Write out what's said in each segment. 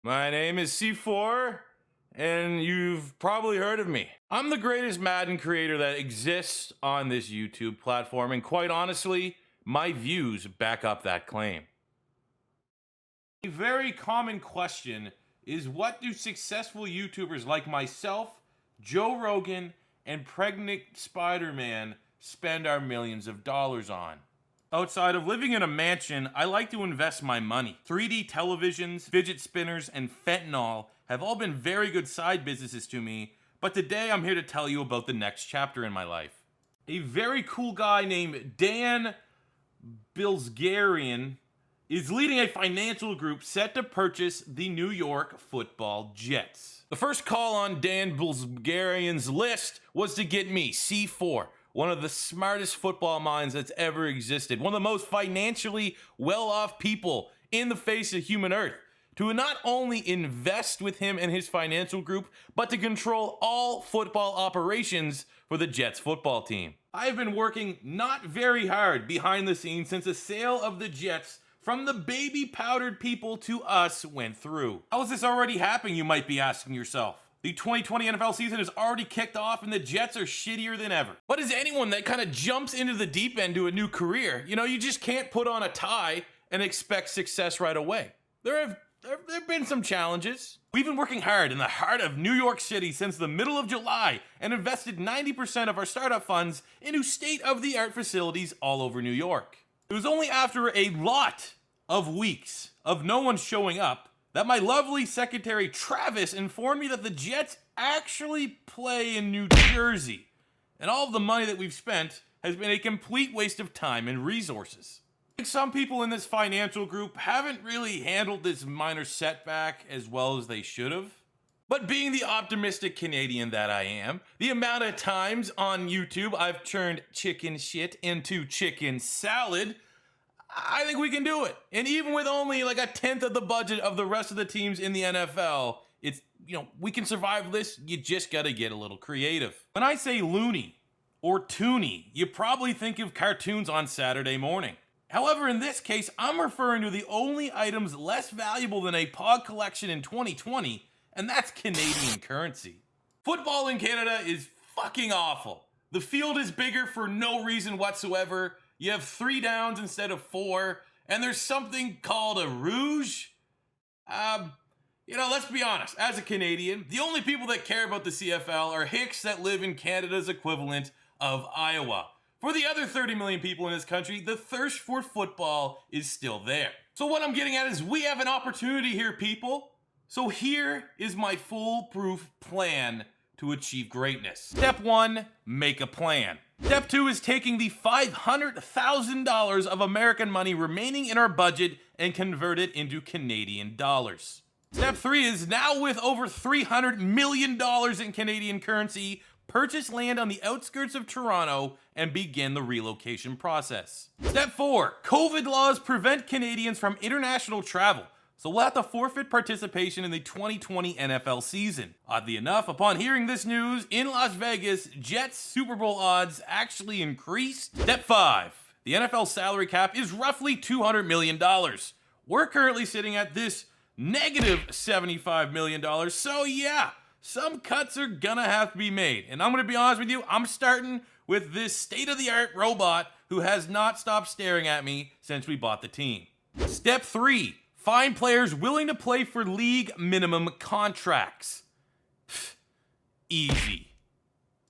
My name is C4, and you've probably heard of me. I'm the greatest Madden creator that exists on this YouTube platform, and quite honestly, my views back up that claim. A very common question is, what do successful YouTubers like myself, Joe Rogan, and Pregnant Spider-Man spend our millions of dollars on? Outside of living in a mansion, I like to invest my money. 3D televisions, fidget spinners, and fentanyl have all been very good side businesses to me, but today I'm here to tell you about the next chapter in my life. A very cool guy named Dan Bilzerian is leading a financial group set to purchase the New York Football Jets. The first call on Dan Bilzerian's list was to get me, C4, one of the smartest football minds that's ever existed, one of the most financially well-off people in the face of human earth, to not only invest with him and his financial group, but to control all football operations for the Jets football team. I've been working not very hard behind the scenes since the sale of the Jets from the baby powdered people to us went through. How is this already happening, you might be asking yourself? The 2020 NFL season has already kicked off and the Jets are shittier than ever. But as anyone that kind of jumps into the deep end to a new career, you just can't put on a tie and expect success right away. There have been some challenges. We've been working hard in the heart of New York City since the middle of July and invested 90% of our startup funds into state-of-the-art facilities all over New York. It was only after a lot of weeks of no one showing up that my lovely secretary Travis informed me that the Jets actually play in New Jersey, and all of the money that we've spent has been a complete waste of time and resources. I think some people in this financial group haven't really handled this minor setback as well as they should have. But being the optimistic Canadian that I am, the amount of times on YouTube I've turned chicken shit into chicken salad, I think we can do it. And even with only like a tenth of the budget of the rest of the teams in the NFL, we can survive this. You just gotta get a little creative. When I say loony or toony, you probably think of cartoons on Saturday morning. However, in this case, I'm referring to the only items less valuable than a pod collection in 2020, and that's Canadian currency. Football in Canada is fucking awful. The field is bigger for no reason whatsoever. You have 3 downs instead of 4, and there's something called a rouge. Let's be honest, as a Canadian, the only people that care about the CFL are hicks that live in Canada's equivalent of Iowa. For the other 30 million people in this country, the thirst for football is still there. So what I'm getting at is we have an opportunity here, people. So here is my foolproof plan to achieve greatness. Step 1, make a plan. Step 2 is taking the $500,000 of American money remaining in our budget and convert it into Canadian dollars. Step 3 is, now with over $300 million in Canadian currency, purchase land on the outskirts of Toronto and begin the relocation process. Step 4, COVID laws prevent Canadians from international travel, so we'll have to forfeit participation in the 2020 NFL season. Oddly enough, upon hearing this news, in Las Vegas, Jets Super Bowl odds actually increased. Step 5, the NFL salary cap is roughly $200 million. We're currently sitting at this negative $75 million, so yeah, some cuts are gonna have to be made. And I'm gonna be honest with you, I'm starting with this state-of-the-art robot who has not stopped staring at me since we bought the team. Step 3, find players willing to play for league minimum contracts. Easy.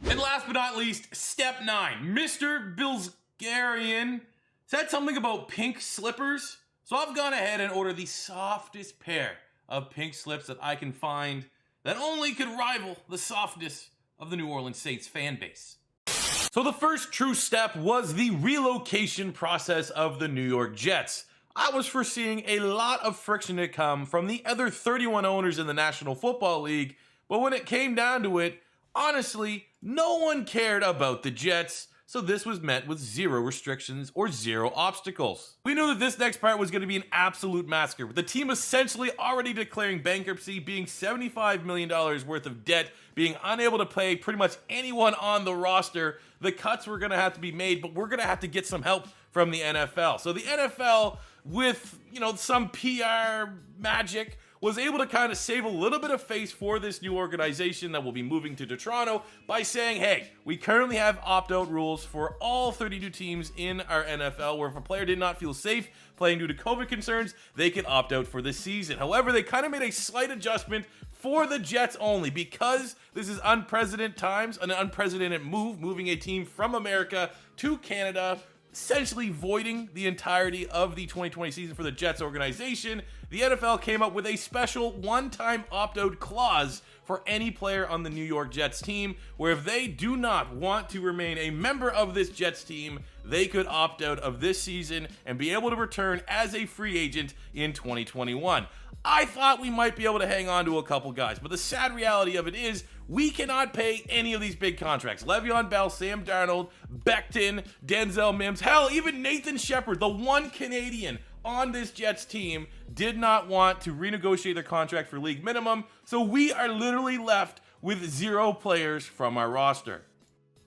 And last but not least, step 9. Mr. Bilzerian said something about pink slippers, so I've gone ahead and ordered the softest pair of pink slips that I can find that only could rival the softness of the New Orleans Saints fan base. So the first true step was the relocation process of the New York Jets. I was foreseeing a lot of friction to come from the other 31 owners in the National Football League, but when it came down to it, honestly, no one cared about the Jets, so this was met with 0 restrictions or 0 obstacles. We knew that this next part was going to be an absolute massacre, with the team essentially already declaring bankruptcy, being $75 million worth of debt, being unable to pay pretty much anyone on the roster. The cuts were going to have to be made, but we're going to have to get some help from the NFL. So the NFL, with some PR magic, was able to kind of save a little bit of face for this new organization that will be moving to Toronto by saying, hey, we currently have opt-out rules for all 32 teams in our NFL, where if a player did not feel safe playing due to COVID concerns, they could opt out for this season. However, they kind of made a slight adjustment for the Jets only, because this is unprecedented times, an unprecedented move, moving a team from America to Canada, essentially voiding the entirety of the 2020 season for the Jets organization. The NFL came up with a special one-time opt-out clause for any player on the New York Jets team, where if they do not want to remain a member of this Jets team, they could opt out of this season and be able to return as a free agent in 2021. I thought we might be able to hang on to a couple guys, but the sad reality of it is we cannot pay any of these big contracts. Le'Veon Bell, Sam Darnold, Becton, Denzel Mims, hell, even Nathan Shepard, the one Canadian on this Jets team, did not want to renegotiate their contract for league minimum, so we are literally left with 0 players from our roster.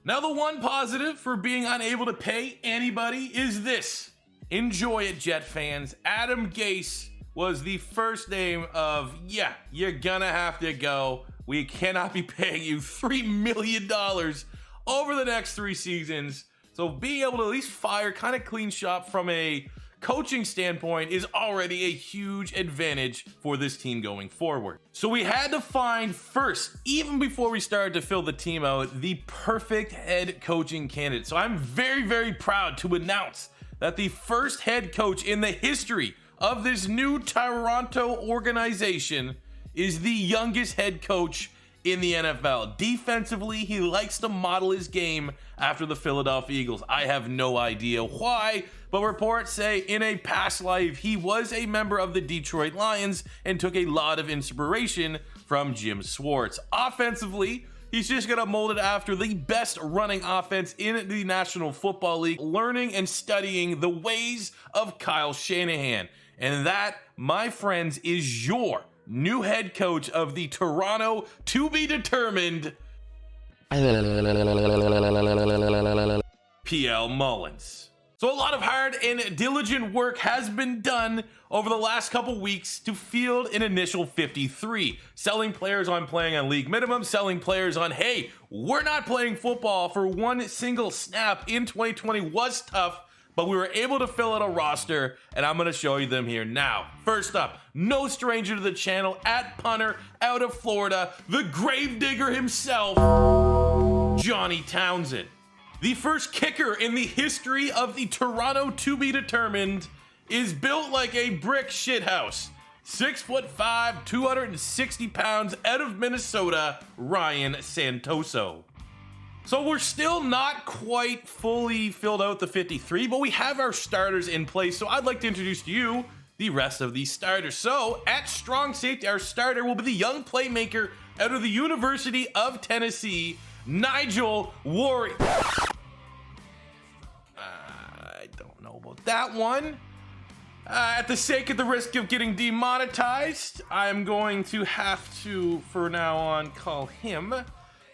Now, the one positive for being unable to pay anybody is this. Enjoy it, Jet fans. Adam Gase was the first name of, yeah, you're gonna have to go. We cannot be paying you $3 million over the next 3 seasons. So being able to at least fire, kind of clean shop from a coaching standpoint is already a huge advantage for this team going forward. So we had to find first, even before we started to fill the team out, the perfect head coaching candidate. So I'm very, very proud to announce that the first head coach in the history of this new Toronto organization is the youngest head coach in the NFL. Defensively, he likes to model his game after the Philadelphia Eagles. I have no idea why, but reports say in a past life, he was a member of the Detroit Lions and took a lot of inspiration from Jim Schwartz. Offensively, he's just gonna mold it after the best running offense in the National Football League, learning and studying the ways of Kyle Shanahan. And that, my friends, is your new head coach of the Toronto to be determined PL Mullins. So a lot of hard and diligent work has been done over the last couple weeks to field an initial 53, selling players on playing on league minimum, selling players on, hey, we're not playing football for one single snap in 2020 was tough, but we were able to fill out a roster, and I'm going to show you them here now. First up, no stranger to the channel, at punter out of Florida, the gravedigger himself, Johnny Townsend. The first kicker in the history of the Toronto to be determined is built like a brick shithouse. 6'5", 260 pounds, out of Minnesota, Ryan Santoso. So we're still not quite fully filled out the 53, but we have our starters in place. So I'd like to introduce to you the rest of these starters. So at strong safety, our starter will be the young playmaker out of the University of Tennessee, Nigel Warrior. I don't know about that one. At the sake of the risk of getting demonetized, I'm going to have to, for now on, call him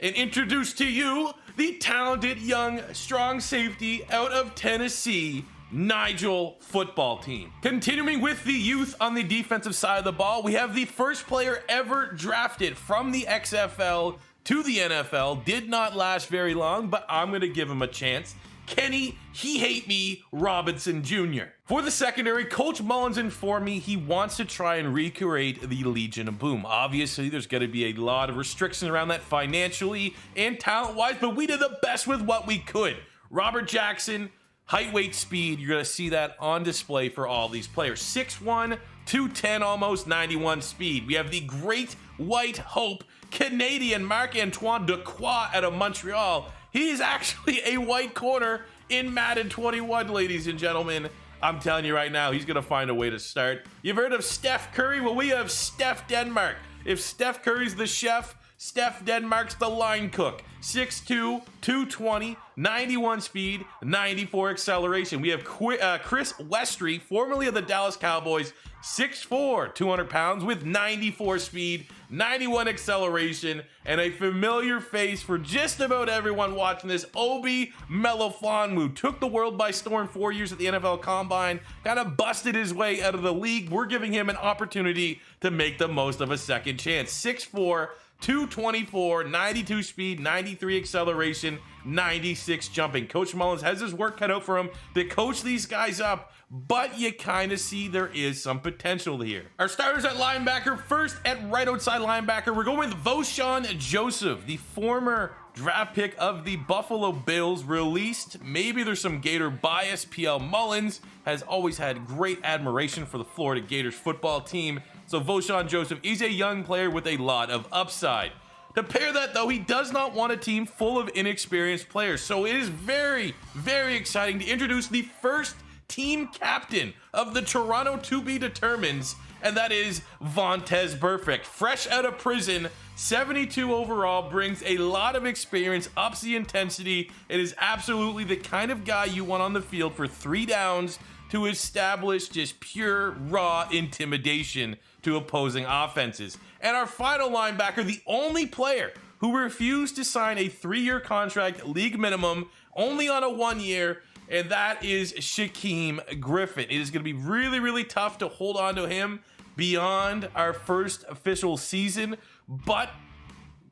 and introduce to you the talented young strong safety out of Tennessee, Nigel Football Team. Continuing with the youth on the defensive side of the ball, we have the first player ever drafted from the XFL to the NFL. Did not last very long, but I'm going to give him a chance. Kenny, he hate me, Robinson Jr. For the secondary, Coach Mullins informed me he wants to try and recreate the Legion of Boom. Obviously, there's going to be a lot of restrictions around that financially and talent-wise, but we did the best with what we could. Robert Jackson, height, weight, speed, you're going to see that on display for all these players. 6'1", 210, almost 91 speed. We have the great white hope, Canadian Marc-Antoine Dequoy out of Montreal. He's actually a white corner in Madden 21, ladies and gentlemen. I'm telling you right now, he's going to find a way to start. You've heard of Steph Curry? Well, we have Steph Denmark. If Steph Curry's the chef, Steph Denmark's the line cook. 6'2", 220, 91 speed, 94 acceleration. We have Chris Westry, formerly of the Dallas Cowboys, 6'4", 200 pounds with 94 speed, 91 acceleration, and a familiar face for just about everyone watching this. Obi Melifonwu took the world by storm 4 years at the NFL Combine, kind of busted his way out of the league. We're giving him an opportunity to make the most of a second chance. 6'4", 224, 92 speed, 93 acceleration, 96 jumping. Coach Mullins has his work cut out for him to coach these guys up, but you kind of see there is some potential here. Our starters at linebacker, first at right outside linebacker, we're going with Vosean Joseph, the former draft pick of the Buffalo Bills, released. Maybe there's some Gator bias. PL Mullins has always had great admiration for the Florida Gators football team. So Vosean Joseph is a young player with a lot of upside. To pair that, though, he does not want a team full of inexperienced players. So it is very, very exciting to introduce the first team captain of the Toronto to be determines, and that is Vontaze Burfict. Fresh out of prison, 72 overall, brings a lot of experience, ups the intensity. It is absolutely the kind of guy you want on the field for 3 downs to establish just pure, raw intimidation to opposing offenses. And our final linebacker, the only player who refused to sign a 3-year contract, league minimum, only on a 1 year, and that is Shaquem Griffin. It is going to be really, really tough to hold on to him beyond our first official season, but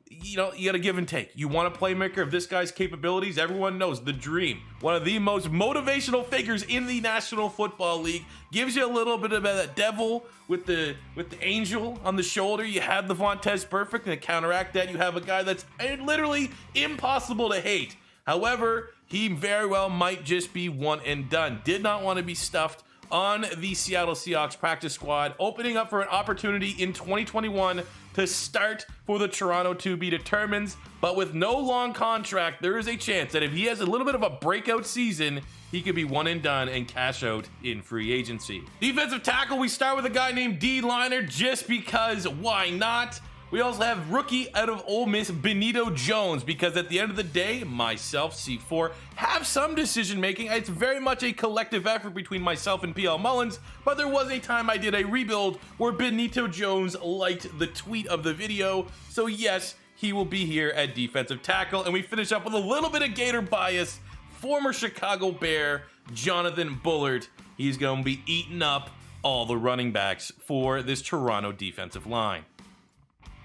you know, you got to give and take. You want a playmaker of this guy's capabilities. Everyone knows the dream. One of the most motivational figures in the National Football League. Gives you a little bit of that devil with the angel on the shoulder. You have the Vontaze Burfict, and to counteract that, you have a guy that's literally impossible to hate. However, he very well might just be one and done. Did not want to be stuffed on the Seattle Seahawks practice squad, opening up for an opportunity in 2021 to start for the Toronto to be determines. But with no long contract, there is a chance that if he has a little bit of a breakout season, he could be one and done and cash out in free agency. Defensive tackle, we start with a guy named D. Liner, just because why not? We also have rookie out of Ole Miss, Benito Jones, because at the end of the day, myself, C4, have some decision making. It's very much a collective effort between myself and PL Mullins, but there was a time I did a rebuild where Benito Jones liked the tweet of the video. So yes, he will be here at defensive tackle. And we finish up with a little bit of Gator bias. Former Chicago Bear, Jonathan Bullard. He's going to be eating up all the running backs for this Toronto defensive line.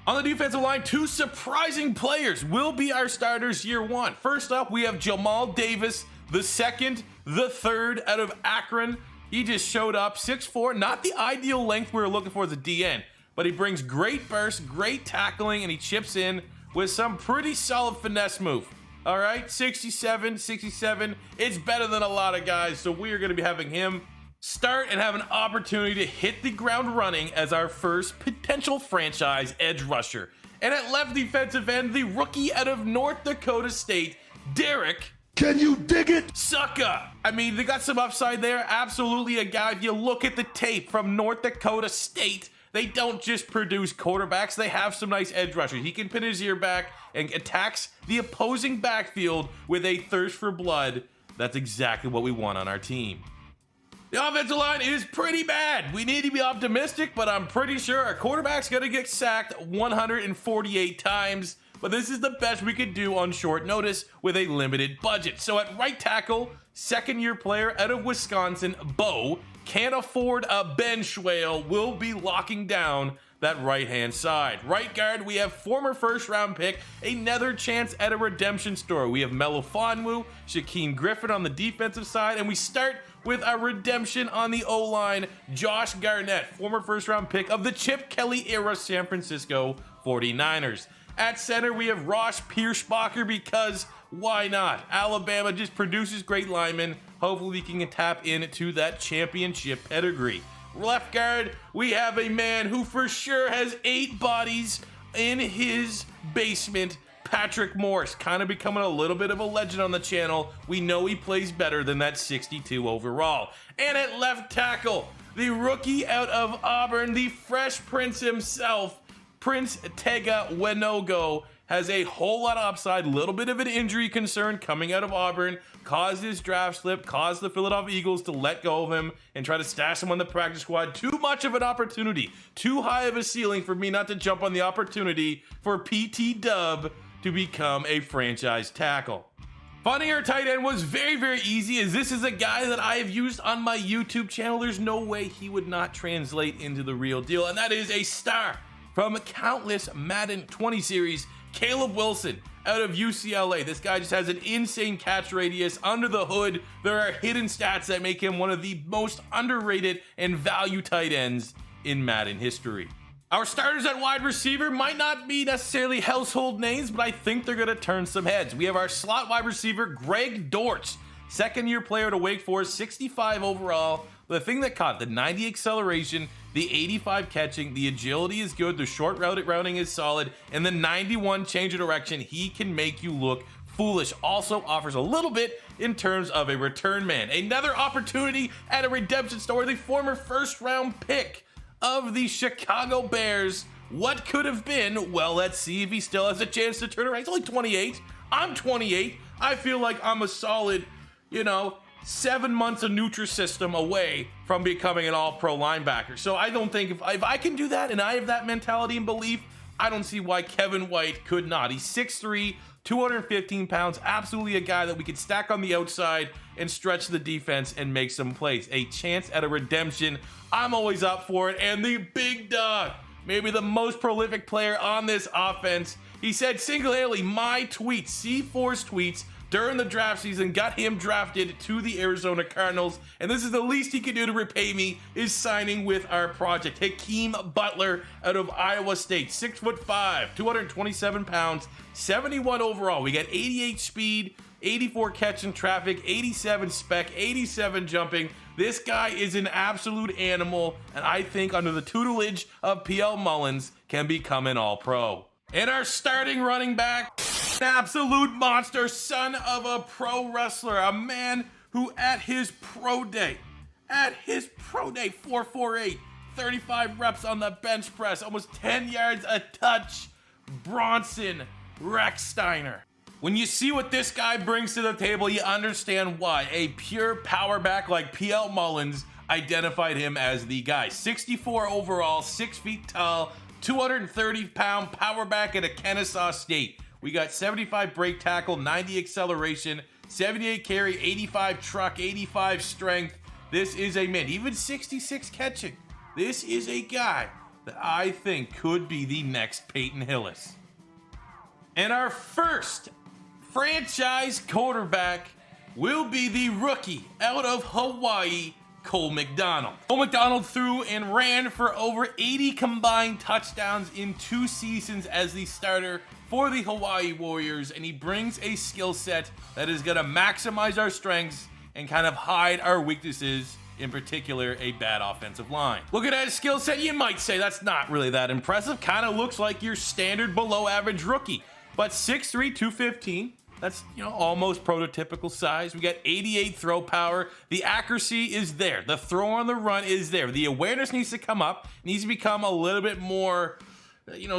On the defensive line, 2 surprising players will be our starters year 1. First up, we have Jamal Davis, the third out of Akron. He just showed up, 6'4", not the ideal length we were looking for as a DN, but he brings great burst, great tackling, and he chips in with some pretty solid finesse move. All right, 67, it's better than a lot of guys, so we are going to be having him start and have an opportunity to hit the ground running as our first potential franchise edge rusher. And at left defensive end, the rookie out of North Dakota State, Derek, can you dig it, Sucka? I mean, they got some upside there. Absolutely a guy. If you look at the tape from North Dakota State, they don't just produce quarterbacks. They have some nice edge rushers. He can pin his ear back and attacks the opposing backfield with a thirst for blood. That's exactly what we want on our team. The offensive line is pretty bad. We need to be optimistic, but I'm pretty sure our quarterback's going to get sacked 148 times. But this is the best we could do on short notice with a limited budget. So at right tackle, second-year player out of Wisconsin, Bo, can't afford a bench whale, will be locking down that right-hand side. Right guard, we have former first-round pick, another chance at a redemption story. We have Melifonwu, Shaquem Griffin on the defensive side, and we start with our redemption on the O-line, Josh Garnett, former first-round pick of the Chip Kelly-era San Francisco 49ers. At center, we have Ross Pierschbacher, because why not? Alabama just produces great linemen. Hopefully we can tap into that championship pedigree. Left guard, we have a man who for sure has 8 bodies in his basement, Patrick Morris, kind of becoming a little bit of a legend on the channel. We know he plays better than that 62 overall. And at left tackle, the rookie out of Auburn, the Fresh Prince himself, Prince Tega Wenogo has a whole lot of upside, little bit of an injury concern coming out of Auburn, caused his draft slip, caused the Philadelphia Eagles to let go of him and try to stash him on the practice squad. Too much of an opportunity, too high of a ceiling for me not to jump on the opportunity for PT Dub to become a franchise tackle. Finding our tight end was very, very easy, as this is a guy that I have used on my YouTube channel. There's no way he would not translate into the real deal, and that is a star from countless Madden 20 series, Caleb Wilson out of UCLA. This guy just has an insane catch radius. Under the hood, there are hidden stats that make him one of the most underrated and value tight ends in Madden history. Our starters at wide receiver might not be necessarily household names, but I think they're going to turn some heads. We have our slot wide receiver, Greg Dortch, second-year player to Wake Forest, 65 overall. The thing that caught, the 90 acceleration, the 85 catching, the agility is good, the short routing is solid, and the 91 change of direction, he can make you look foolish. Also offers a little bit in terms of a return man. Another opportunity at a redemption story, the former first-round pick of the Chicago Bears. What could have been? Well, let's see if he still has a chance to turn around. He's only 28. I'm 28. I feel like I'm a solid, 7 months of Nutrisystem away from becoming an all-pro linebacker. So I don't think if I can do that and I have that mentality and belief, I don't see why Kevin White could not. He's 6'3", 215 pounds, absolutely a guy that we could stack on the outside and stretch the defense and make some plays. A chance at a redemption, I'm always up for it. And the big dog, maybe the most prolific player on this offense, he said single-handedly my tweets, C4's tweets, during the draft season got him drafted to the Arizona Cardinals, and this is the least he can do to repay me, is signing with our project. Hakeem Butler out of Iowa State, 6'5", 227 pounds, 71 overall. We got 88 speed, 84 catching traffic, 87 spec, 87 jumping. This guy is an absolute animal, and I think under the tutelage of PL Mullins can become an all-pro. And our starting running back, an absolute monster, son of a pro wrestler, a man who at his pro day, 448, 35 reps on the bench press, almost 10 yards a touch, Bronson Rechsteiner. When you see what this guy brings to the table, you understand why a pure power back like PL Mullins identified him as the guy. 64 overall, 6 feet tall, 230-pound power back at Kennesaw State. We got 75 break tackle, 90 acceleration, 78 carry, 85 truck, 85 strength. This is a man, even 66 catching. This is a guy that I think could be the next Peyton Hillis. And our first franchise quarterback will be the rookie out of Hawaii, Cole McDonald. Cole McDonald threw and ran for over 80 combined touchdowns in 2 seasons as the starter for the Hawaii Warriors, and he brings a skill set that is going to maximize our strengths and kind of hide our weaknesses, in particular a bad offensive line. Looking at his skill set, you might say that's not really that impressive. Kind of looks like your standard below average rookie, but 6'3", 215. That's, almost prototypical size. We got 88 throw power. The accuracy is there. The throw on the run is there. The awareness needs to come up. Needs to become a little bit more,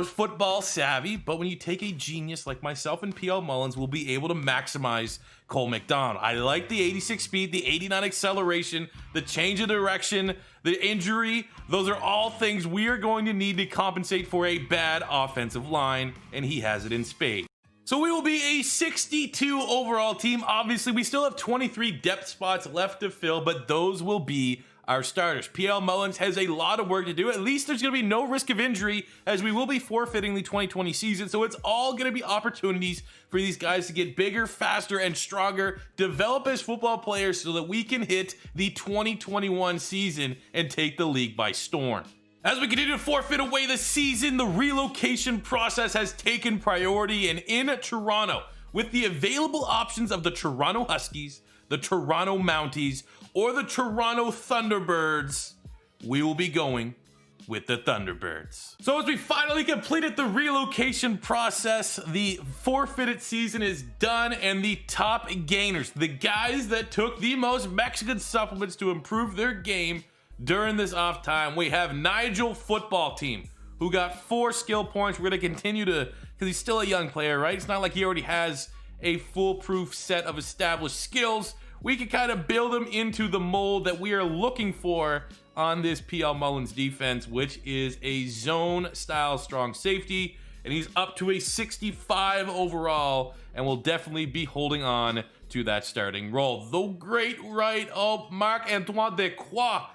football savvy. But when you take a genius like myself and PL Mullins, we'll be able to maximize Cole McDonald. I like the 86 speed, the 89 acceleration, the change of direction, the injury. Those are all things we are going to need to compensate for a bad offensive line, and he has it in spades. So we will be a 62 overall team. Obviously, we still have 23 depth spots left to fill, but those will be our starters. PL Mullins has a lot of work to do. At least there's going to be no risk of injury, as we will be forfeiting the 2020 season. So it's all going to be opportunities for these guys to get bigger, faster, and stronger, develop as football players so that we can hit the 2021 season and take the league by storm. As we continue to forfeit away the season, the relocation process has taken priority, and in Toronto, with the available options of the Toronto Huskies, the Toronto Mounties, or the Toronto Thunderbirds, we will be going with the Thunderbirds. So as we finally completed the relocation process, the forfeited season is done, and the top gainers, the guys that took the most Mexican supplements to improve their game during this off time, we have Nigel Football Team, who got 4 skill points. We're going to continue to, because he's still a young player, right? It's not like he already has a foolproof set of established skills. We can kind of build him into the mold that we are looking for on this PL Mullins defense, which is a zone style strong safety. And he's up to a 65 overall and will definitely be holding on to that starting role. The great right of Marc-Antoine Dequoy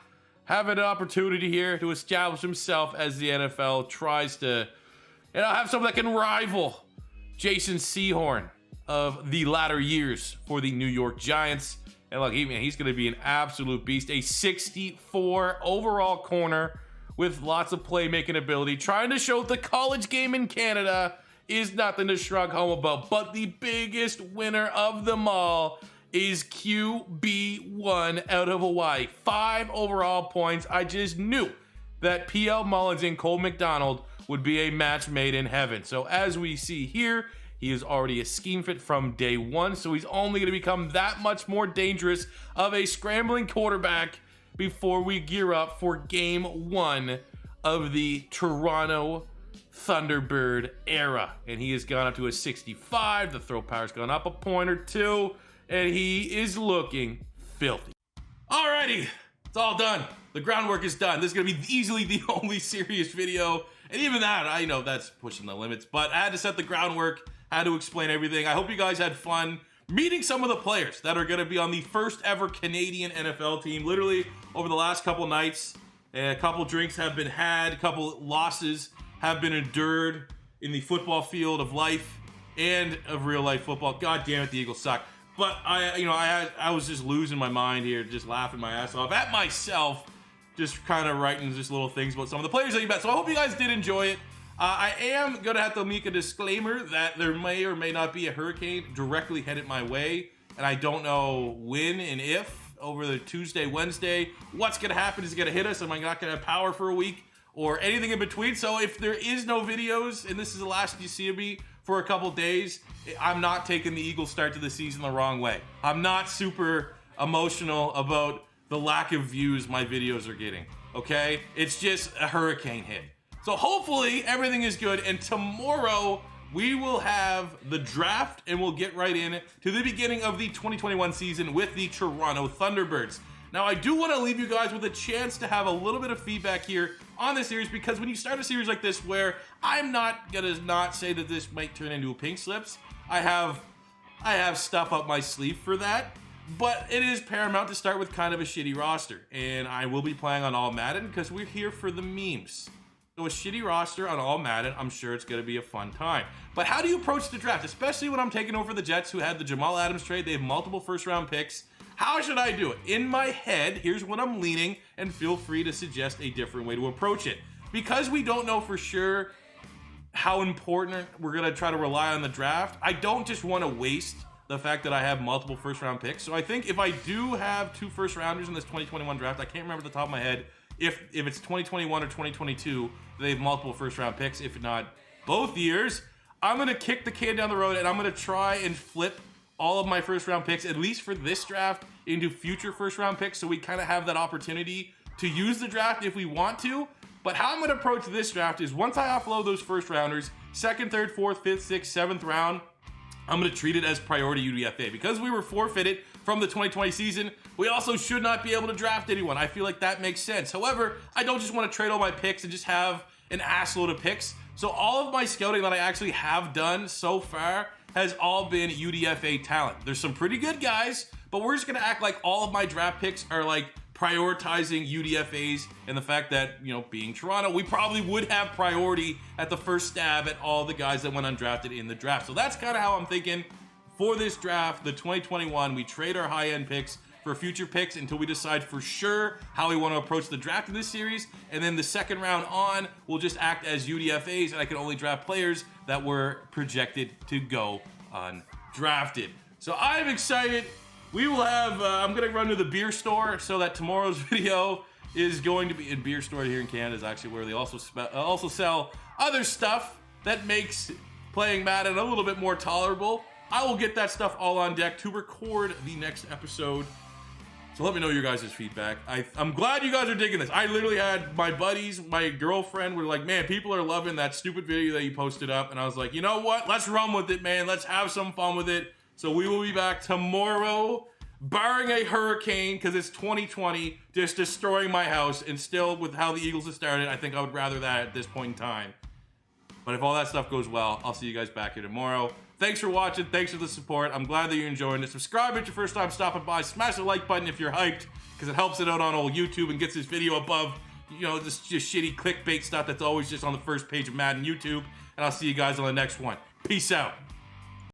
having an opportunity here to establish himself as the NFL tries to, have someone that can rival Jason Sehorn of the latter years for the New York Giants. And look, he's going to be an absolute beast. A 64 overall corner with lots of playmaking ability, trying to show the college game in Canada is nothing to shrug home about. But the biggest winner of them all is QB1 out of Hawaii. 5 overall points. I just knew that PL Mullins and Cole McDonald would be a match made in heaven. So as we see here, he is already a scheme fit from day one, so he's only going to become that much more dangerous of a scrambling quarterback before we gear up for game 1 of the Toronto Thunderbird era. And he has gone up to a 65. The throw power's gone up a point or 2, and he is looking filthy. Alrighty, it's all done. The groundwork is done. This is going to be easily the only serious video, and even that, I know that's pushing the limits, but I had to set the groundwork, had to explain everything. I hope you guys had fun meeting some of the players that are going to be on the first ever Canadian NFL team. Literally over the last couple nights, a couple drinks have been had, a couple losses have been endured in the football field of life and of real life football. God damn it, the Eagles suck. But I was just losing my mind here, just laughing my ass off at myself, just kind of writing just little things about some of the players that you met. So I hope you guys did enjoy it. I am going to have to make a disclaimer that there may or may not be a hurricane directly headed my way. And I don't know when and if over the Tuesday, Wednesday, what's going to happen. Is it going to hit us? Am I not going to have power for a week or anything in between? So if there is no videos and this is the last you see of me for a couple days, I'm not taking the Eagles start to the season the wrong way. I'm not super emotional about the lack of views my videos are getting, okay? It's just a hurricane hit. So hopefully everything is good, and tomorrow we will have the draft and we'll get right in to the beginning of the 2021 season with the Toronto Thunderbirds. Now I do want to leave you guys with a chance to have a little bit of feedback here on this series, because when you start a series like this, where I'm not gonna not say that this might turn into a pink slips, I have stuff up my sleeve for that. But it is paramount to start with kind of a shitty roster, and I will be playing on all Madden because we're here for the memes. So a shitty roster on all Madden, I'm sure it's going to be a fun time. But how do you approach the draft, especially when I'm taking over the Jets, who had the Jamal Adams trade? They have multiple first-round picks. How should I do it? In my head, here's what I'm leaning, and feel free to suggest a different way to approach it. Because we don't know for sure how important we're going to try to rely on the draft, I don't just want to waste the fact that I have multiple first-round picks. So I think if I do have 2 first-rounders in this 2021 draft, I can't remember at the top of my head if it's 2021 or 2022, they have multiple first-round picks. If not both years, I'm going to kick the can down the road, and I'm going to try and flip all of my first-round picks, at least for this draft, into future first-round picks, so we kind of have that opportunity to use the draft if we want to. But how I'm going to approach this draft is once I offload those first-rounders, 2nd, 3rd, 4th, 5th, 6th, 7th round, I'm going to treat it as priority UDFA. Because we were forfeited from the 2020 season, we also should not be able to draft anyone. I feel like that makes sense. However, I don't just want to trade all my picks and just have an assload of picks. So all of my scouting that I actually have done so far has all been UDFA talent. There's some pretty good guys, but we're just going to act like all of my draft picks are like prioritizing UDFAs, and the fact that, being Toronto, we probably would have priority at the first stab at all the guys that went undrafted in the draft. So that's kind of how I'm thinking for this draft, the 2021. We trade our high-end picks for future picks until we decide for sure how we want to approach the draft in this series. And then the second round on, we'll just act as UDFAs, and I can only draft players that were projected to go undrafted. So I'm excited. We will have, I'm going to run to the beer store so that tomorrow's video is going to be in beer store here in Canada, is actually where they also sell other stuff that makes playing Madden a little bit more tolerable. I will get that stuff all on deck to record the next episode So let me know your guys' feedback. I'm glad you guys are digging this. I literally had my buddies, my girlfriend were like, man, people are loving that stupid video that you posted up. And I was like, you know what? Let's run with it, man. Let's have some fun with it. So we will be back tomorrow, barring a hurricane, because it's 2020, just destroying my house. And still, with how the Eagles have started, I think I would rather that at this point in time. But if all that stuff goes well, I'll see you guys back here tomorrow. Thanks for watching. Thanks for the support. I'm glad that you're enjoying it. Subscribe if it's your first time stopping by. Smash the like button if you're hyped, because it helps it out on old YouTube and gets this video above, you know, just shitty clickbait stuff that's always just on the first page of Madden YouTube. And I'll see you guys on the next one. Peace out.